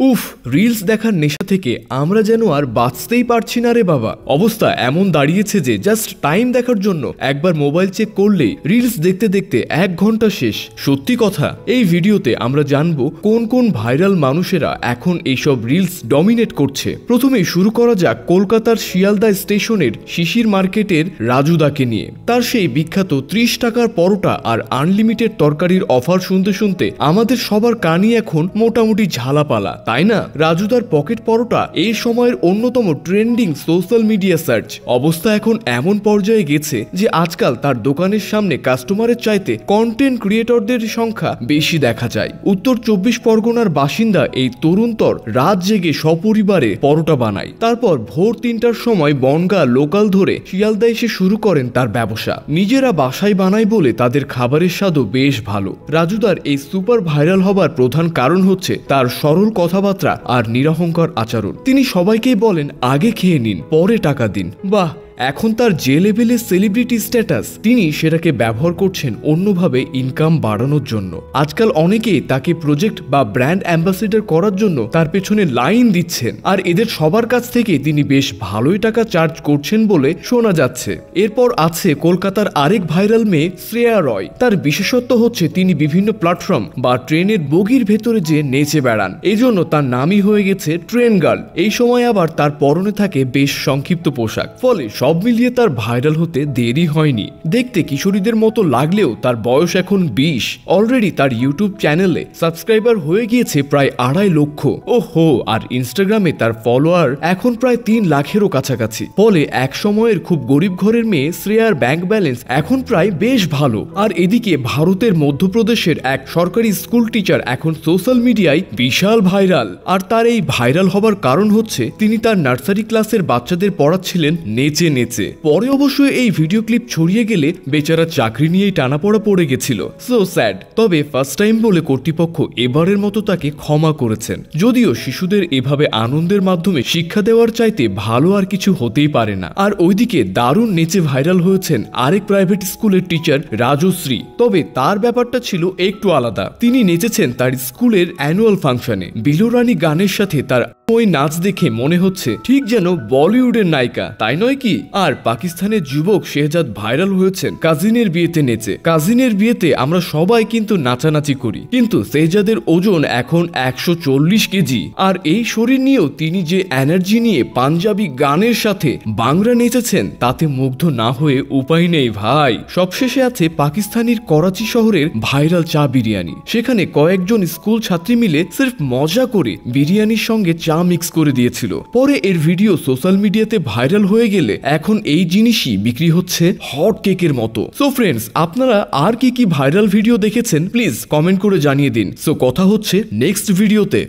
উফ, রিলস দেখার নেশা থেকে আমরা যেন আর বাঁচতেই পারছি না রে বাবা। অবস্থা এমন দাঁড়িয়েছে যে জাস্ট টাইম দেখার জন্য একবার মোবাইল চেক করলেই রিলস দেখতে দেখতে 1 ঘন্টা শেষ। সত্যি কথা, এই ভিডিওতে আমরা জানবো কোন কোন ভাইরাল মানুষেরা এখন এইসব রিলস ডমিনেট করছে। প্রথমেই শুরু করা যাক কলকাতার শিয়ালদা স্টেশনের শিশির মার্কেটের রাজুদাকে নিয়ে। তার সেই বিখ্যাত 30 টাকার পরোটা আর আনলিমিটেড তরকারির অফার শুনতে শুনতে আমাদের সবার কানই এখন মোটামুটি ঝালাপালা, তাই না? রাজুদার পকেট পরোটা এই সময়ের অন্যতম ট্রেন্ডিং সোশ্যাল মিডিয়া সার্চ। অবস্থা এখন এমন পর্যায়ে গেছে যে আজকাল তার দোকানের সামনে কাস্টমারের চাইতে কন্টেন্ট ক্রিয়েটরদের সংখ্যা বেশি দেখা যায়। উত্তর 24 পরগনার বাসিন্দা এই তরুণতর রাত জেগে সপরিবারে পরোটা বানায়, তারপর ভোর 3টার সময় বনগাঁ লোকাল ধরে শিয়ালদা এসে শুরু করেন তার ব্যবসা। নিজেরা বাসায় বানায় বলে তাদের খাবারের স্বাদও বেশ ভালো। রাজুদার এই সুপার ভাইরাল হবার প্রধান কারণ হচ্ছে তার সরল কথাবার্তা আর নিরহংকার আচরণ। তিনি সবাইকেই বলেন আগে খেয়ে নিন, পরে টাকা দিন। বাহ, এখন তার যে লেভেলের সেলিব্রিটি স্ট্যাটাস, তিনি সেটাকে ব্যবহার করছেন অন্যভাবে ইনকাম বাড়ানোর জন্য। আজকাল অনেকেই তাকে প্রজেক্ট বা ব্র্যান্ড অ্যাম্বাসেডর করার জন্য তার পেছনে লাইন দিচ্ছেন, আর এদের সবার কাছ থেকে তিনি বেশ ভালোই টাকা চার্জ করছেন বলে শোনা যাচ্ছে। এরপর আছে কলকাতার আরেক ভাইরাল মেয়ে শ্রেয়া রয়। তার বিশেষত্ব হচ্ছে তিনি বিভিন্ন প্ল্যাটফর্ম বা ট্রেনের বগির ভেতরে যে নেচে বেড়ান, এই জন্য তার নামই হয়ে গেছে ট্রেন গার্ল। এই সময় আবার তার পরনে থাকে বেশ সংক্ষিপ্ত পোশাক, ফলে সব মিলিয়ে তার ভাইরাল হতে দেরি হয়নি। দেখতে কিশোরীদের মতো লাগলেও তার বয়স এখন 20। অলরেডি তার ইউটিউব চ্যানেলে সাবস্ক্রাইবার হয়ে গিয়েছে প্রায় 2.5 লক্ষ। ওহো, আর ইনস্টাগ্রামে তার ফলোয়ার এখন প্রায় 3 লাখেরও কাছাকাছি। ফলে এক সময়ের খুব গরিব ঘরের মেয়ে শ্রেয়ার ব্যাংক ব্যালেন্স এখন প্রায় বেশ ভালো। আর এদিকে ভারতের মধ্যপ্রদেশের এক সরকারি স্কুল টিচার এখন সোশ্যাল মিডিয়ায় বিশাল ভাইরাল। আর তার এই ভাইরাল হবার কারণ হচ্ছে তিনি তার নার্সারি ক্লাসের বাচ্চাদের পড়াচ্ছিলেন নেচে নেচে। পরে অবশ্যই এই ভিডিও ক্লিপ ছড়িয়ে গেলে বেচারা চাকরি নিয়েই টানাপড়া পড়ে গেছিল। So sad. তবে ফার্স্ট টাইম বলে কর্তৃপক্ষ এবারের মতো তাকে ক্ষমা করেছেন। যদিও শিশুদের এভাবে আনন্দের মাধ্যমে শিক্ষা দেওয়ার চাইতে ভালো আর কিছু হতেই পারে না। আর ওইদিকে দারুণ নেচে ভাইরাল হয়েছেন আরেক প্রাইভেট স্কুলের টিচার রাজশ্রী। তবে তার ব্যাপারটা ছিল একটু আলাদা। তিনি নেচেছেন তার স্কুলের অ্যানুয়াল ফাংশনে। বিলুরানী গানের সাথে তার ওই নাচ দেখে মনে হচ্ছে ঠিক যেন বলিউডের নায়িকা, তাই নয় কি? আর পাকিস্তানের যুবক শেহজাদ ভাইরাল হয়েছেন কাজিনের বিয়েতে নেচে। কাজিনের বিয়েতে আমরা সবাই কিন্তু নাচানাচি করি, কিন্তু শেহজাদের ওজন এখন 140 কেজি। আর এই শরীর নিয়েও তিনি যে এনার্জি নিয়ে পাঞ্জাবি গানের সাথে বাংলা নেচেছেন, তাতে মুগ্ধ না হয়ে উপায় নেই ভাই। সবশেষে আছে পাকিস্তানের করাচি শহরের ভাইরাল চা বিরিয়ানি। সেখানে কয়েকজন স্কুল ছাত্রী মিলে সির্ফ মজা করে বিরিয়ানির সঙ্গে চা মিক্স করে দিয়েছিল। পরে এর ভিডিও সোশ্যাল মিডিয়াতে ভাইরাল হয়ে গেলে এখন এই জিনিসই বিক্রি হচ্ছে হট কেকের মতো। সো ফ্রেন্ডস, আপনারা আর কি কি ভাইরাল ভিডিও দেখেছেন প্লিজ কমেন্ট করে জানিয়ে দিন। সো কথা হচ্ছে নেক্সট ভিডিওতে।